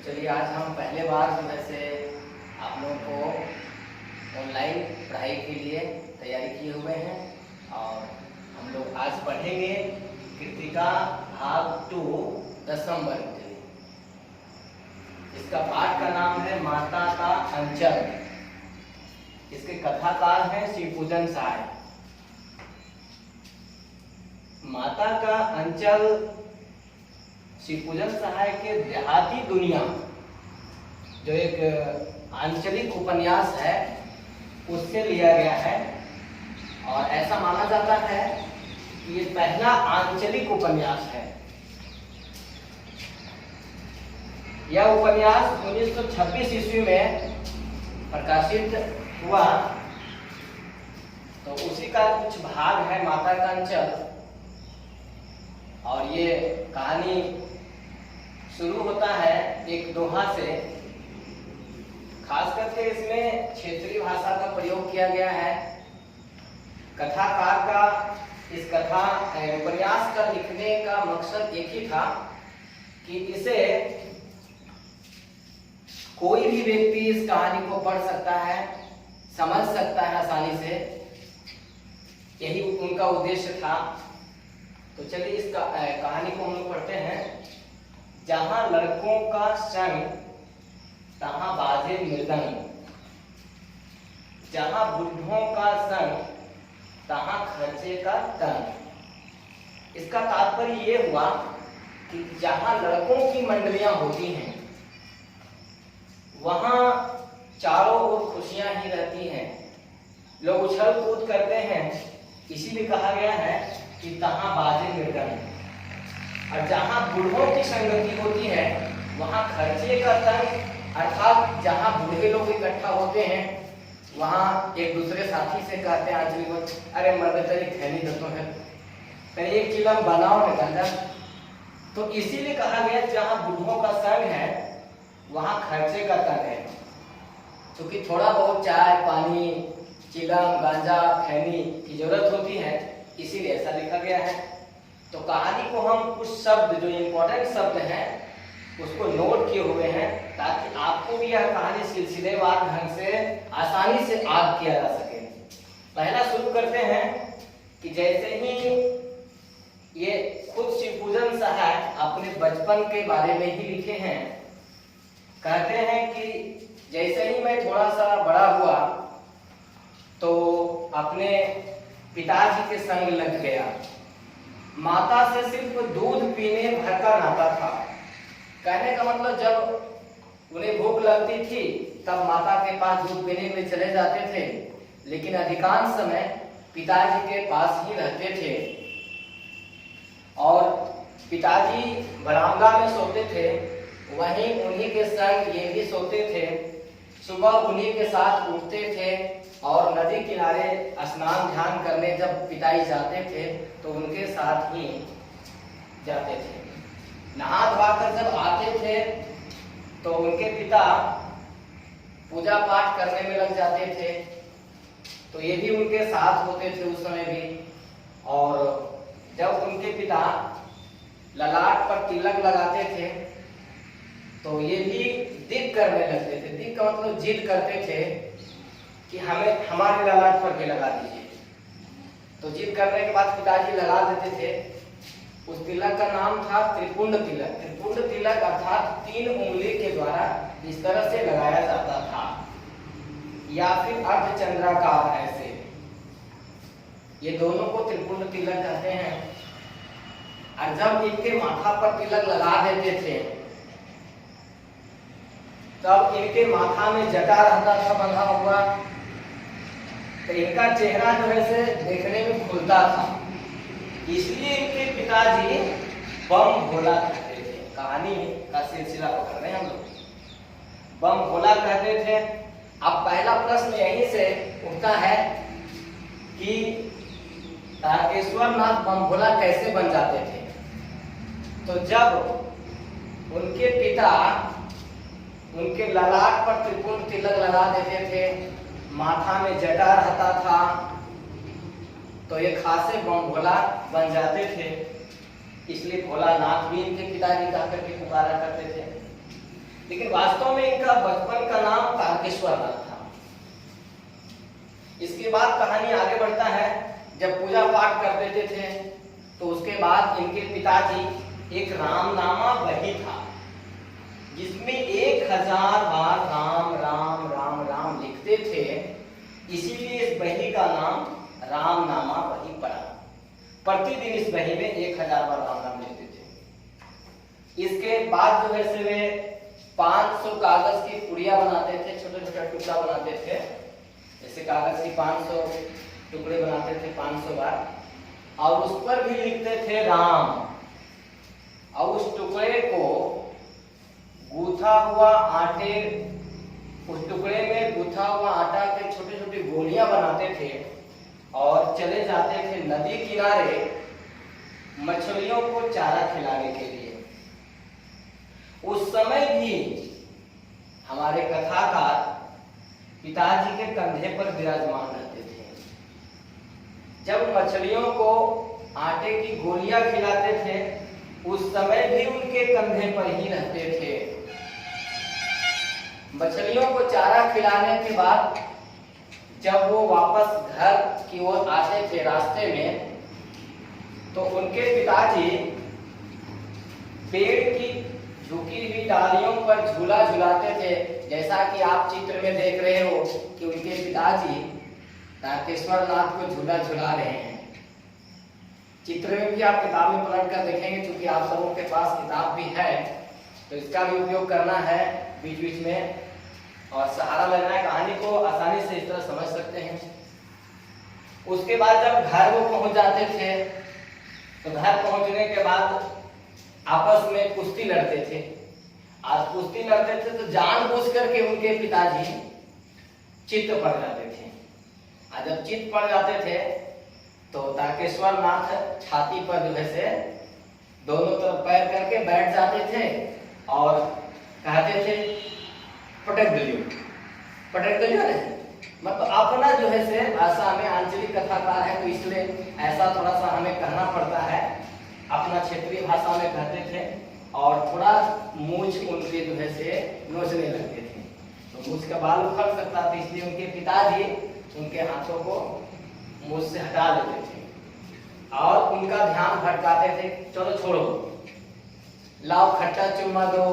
चलिए आज हम पहले बार जो है से आप लोगों को ऑनलाइन पढ़ाई के लिए तैयारी किए हुए हैं और हम लोग आज पढ़ेंगे कृतिका भाग 2 10वें वर्ग के लिए। इसका पाठ का नाम है माता का अंचल। इसके कथाकार हैं शिवपूजन सहाय। माता का अंचल शिवपूजन सहाय के देहाती दुनिया जो एक आंचलिक उपन्यास है उससे लिया गया है और ऐसा माना जाता है कि ये पहला आंचलिक उपन्यास है। यह उपन्यास 1926 ईस्वी में प्रकाशित हुआ। तो उसी का कुछ भाग है माता का अंचल और ये कहानी शुरू होता है एक दोहा से। खास करके इसमें क्षेत्रीय भाषा का प्रयोग किया गया है। कथाकार का इस कथा उपन्यास का लिखने का मकसद एक ही था कि इसे कोई भी व्यक्ति इस कहानी को पढ़ सकता है, समझ सकता है आसानी से। यही उनका उद्देश्य था। तो चलिए इस कहानी को हम लोग पढ़ते हैं। जहां लड़कों का संग तहां बाजे मृदंग, जहां बुढ़ों का संग तहां खर्चे का तंग। इसका तात्पर्य ये हुआ कि जहां लड़कों की मंडलियां होती हैं वहां चारों ओर खुशियां ही रहती हैं, लोग उछल कूद करते हैं। इसीलिए कहा गया है कि तहां बाजे मृदंग। और जहां बूढ़ों की संगति होती है वहां खर्चे का तंग, अर्थात जहां बूढ़े लोग इकट्ठा होते हैं वहां एक दूसरे साथी से कहते हैं आंचलिक, अरे मर्द तेरी खैनी दो है, एक चिलम बनाओ न गंजा। तो इसीलिए कहा गया जहां बूढ़ों का संग है वहां खर्चे का तंग है। क्योंकि थोड़ा बहुत चाय पानी, चिलम, गांजा, खैनी की जरूरत होती है, इसीलिए ऐसा लिखा गया है। तो कहानी को हम कुछ शब्द जो इम्पोर्टेंट शब्द हैं उसको नोट किए हुए हैं ताकि आपको भी यह कहानी सिलसिलेवार ढंग से आसानी से याद किया जा सके। पहला शुरू करते हैं कि जैसे ही ये खुद शिवपूजन सहाय अपने बचपन के बारे में ही लिखे हैं। कहते हैं कि जैसे ही मैं थोड़ा सा बड़ा हुआ तो अपने पिताजी के संग लग गया। माता से सिर्फ दूध पीने भर का नाता था। कहने का मतलब जब उन्हें भूख लगती थी तब माता के पास दूध पीने के लिए चले जाते थे, लेकिन अधिकांश समय पिताजी के पास ही रहते थे। और पिताजी बरामदा में सोते थे, वहीं उन्हीं के संग ये भी सोते थे। सुबह उन्हीं के साथ उठते थे और नदी किनारे स्नान ध्यान करने जब पिताजी जाते थे तो उनके साथ ही जाते थे। नहा धोआ कर जब आते थे तो उनके पिता पूजा पाठ करने में लग जाते थे, तो ये भी उनके साथ होते थे उस समय भी। और जब उनके पिता ललाट पर तिलक लगाते थे तो ये भी जिद करने लगते थे। जिद का मतलब जिद करते थे कि हमें हमारे ललाट पर भी लगा दीजिए। तो जिद करने के बाद पिताजी लगा देते थे। उस तिलक का नाम था त्रिपुंड तिलक। त्रिपुंड तिलक अर्थात 3 उंगली के द्वारा इस तरह से लगाया जाता था या फिर अर्धचंद्राकार ऐसे। ये दोनों को त्रिपुंड तिलक कहते हैं। और जब इनके माथा पर तिलक लगा देते थे तब इनके माथा में जटा रहता था बंधा हुआ, तो इनका चेहरा जो है से देखने में खुलता था। इसलिए इनके पिताजी बम भोला कहते थे। कहानी का सिलसिला पकड़ रहे हैं हम लोग। बम भोला कहते थे। अब पहला प्रश्न यहीं से उठता है कि तारकेश्वर नाथ बम भोला कैसे बन जाते थे। तो जब उनके पिता उनके ललाट पर त्रिपुंड तिलक लगा देते थे, माथा में जटा रहता था, तो ये खासे बम भोला बन जाते थे। इसलिए भोलानाथ भी इनके पिताजी कह करके पुकारा करते थे। लेकिन वास्तव में इनका बचपन का नाम तारकेश्वर नाथ था। इसके बाद कहानी आगे बढ़ता है। जब पूजा पाठ कर देते थे तो उसके बाद इनके पिताजी एक रामनामा बही था जिसमें 1000 बार राम राम राम राम लिखते थे, इसीलिए इस बही का नाम रामनामा बही पड़ा। प्रतिदिन इस बही में 1000 बार राम नाम लिखते थे। इसके बाद जो है से वे 500 कागज की पुड़िया बनाते थे, छोटे छोटे टुकड़ा बनाते थे। जैसे कागज की 500 टुकड़े बनाते थे 500 बार, और उस पर भी लिखते थे राम। और उस टुकड़े को गूथा हुआ आटे, उस टुकड़े में गूथा हुआ आटा के छोटे छोटे गोलियां बनाते थे और चले जाते थे नदी किनारे मछलियों को चारा खिलाने के लिए। उस समय भी हमारे कथाकार पिताजी के कंधे पर विराजमान रहते थे। जब मछलियों को आटे की गोलियां खिलाते थे उस समय भी उनके कंधे पर ही रहते थे। मछलियों को चारा खिलाने के बाद जब वो वापस घर की ओर आते थे रास्ते में, तो उनके पिताजी पेड़ की झुकी हुई डालियों पर झूला झुलाते थे। जैसा कि आप चित्र में देख रहे हो कि उनके पिताजी तारकेश्वर नाथ को झूला झुला रहे हैं। चित्र में भी आप किताब में पलट कर देखेंगे, क्योंकि आप सबों के पास किताब भी है तो इसका भी उपयोग करना है बीच बीच में, और सहारा लेना है। कहानी को आसानी से इस तरह समझ सकते हैं। उसके बाद जब घर वो पहुंच जाते थे तो घर पहुंचने के बाद आपस में कुश्ती लड़ते थे। आज कुश्ती लड़ते थे तो जानबूझ करके उनके पिताजी चित्त पड़ जाते थे। और जब चित्त पड़ जाते थे तो तारकेश्वर नाथ छाती पर जो है से दोनों तरफ पैर करके बैठ जाते थे और कहते थे पटक दिलियो, पटक दिलियो नहीं, मतलब अपना जो है से भाषा में आंचलिक कथाकार है तो इसलिए ऐसा थोड़ा सा हमें कहना पड़ता है। अपना क्षेत्रीय भाषा में कहते थे और थोड़ा मूछ उनके जो है से नोचने लगते थे, तो मूछ का बाल उखड़ सकता था, इसलिए उनके पिताजी उनके हाथों को मूछ से हटा देते थे और उनका ध्यान भटकाते थे। चलो छोड़ो, लाओ खट्टा चुम्मा दो,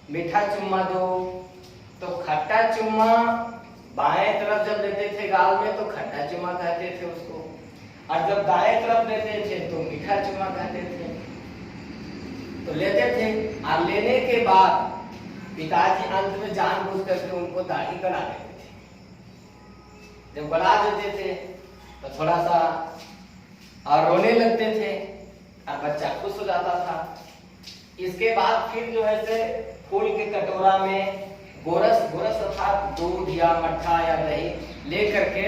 मीठा चुम्मा दो। तो खट्टा चुम्मा बाएं तरफ जब लेते थे गाल में तो खट्टा चुम्मा कहते थे उसको, और जब दाएं तरफ लेते थे तो मीठा चुम्मा कहते थे। तो लेते थे और लेने के बाद पिताजी अंत में जानबूझ करके उनको दाढ़ी करा देते थे। जब बना देते थे तो थोड़ा सा और रोने लगते थे और बच्चा खुश हो जाता था। इसके बाद फिर जो है से फूल के कटोरा में गोरस अर्थात दूध या मट्ठा या दही लेकर के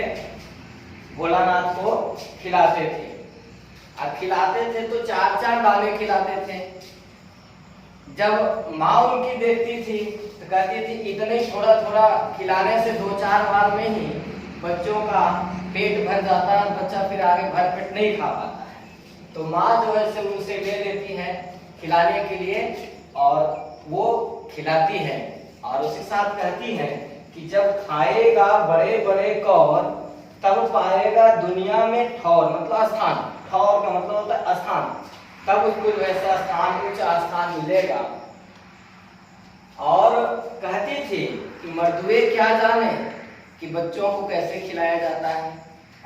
भोलानाथ को खिलाते थे। और खिलाते थे तो 4-4 दाने खिलाते थे। जब माँ उनकी देखती थी तो कहती थी इतने थोड़ा थोड़ा खिलाने से 2-4 बार में ही बच्चों का पेट भर जाता है, बच्चा फिर आगे भर पेट नहीं खा पाता है। तो माँ जो है से उनसे ले लेती है खिलाने के लिए और वो खिलाती है और उसी साथ कहती है कि जब खाएगा बड़े बड़े कौर तब पाएगा दुनिया में ठौर, मतलब स्थान। ठौर का मतलब होता है स्थान, तब उसको वैसा स्थान, ऊंचा स्थान मिलेगा। और कहती थी कि मर्दुए क्या जाने कि बच्चों को कैसे खिलाया जाता है,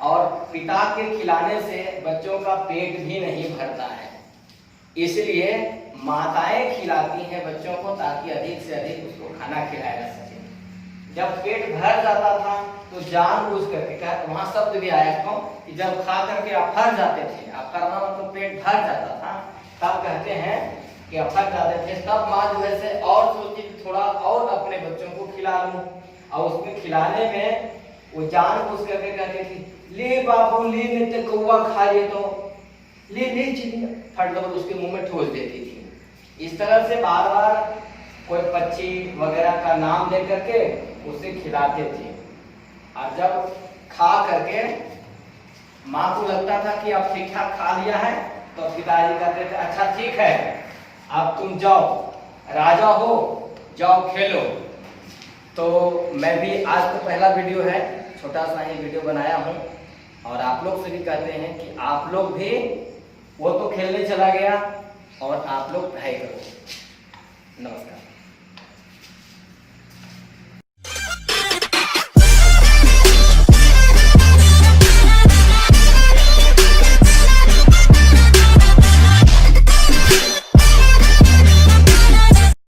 और पिता के खिलाने से बच्चों का पेट भी नहीं भरता है, इसलिए माताएं खिलाती हैं बच्चों को ताकि अधिक से अधिक उसको खाना खिलाया जा सके। जब पेट भर जाता था तो जानबूझ करके वहां शब्द भी आया था कि जब खा करके अफर जाते थे, अफरना मतलब पेट भर जाता था, तब कहते हैं कि अफर जाते थे, तब माँ जो है से और सोचती थी थोड़ा और अपने बच्चों को खिला लूं। और उसमें खिलाने में वो जानबूझ करके कहती थी ले बाबू ले, नहीं तो कौवा खा ले, तो ले चिड़िया, फट दो उसके मुंह में ठोस देती थी। इस तरह से बार बार कोई पक्षी वगैरह का नाम ले करके उसे खिलाते थे। और जब खा करके माँ को लगता था कि अब ठीक ठाक खा लिया है तो पिताजी कहते थे अच्छा ठीक है अब तुम जाओ, राजा हो, जाओ खेलो। तो मैं भी आज तो पहला वीडियो है, छोटा सा ही वीडियो बनाया हूँ और आप लोग से भी कहते हैं कि आप लोग भी, वो तो खेलने चला गया और आप लोग पढ़ाई करो। नमस्कार।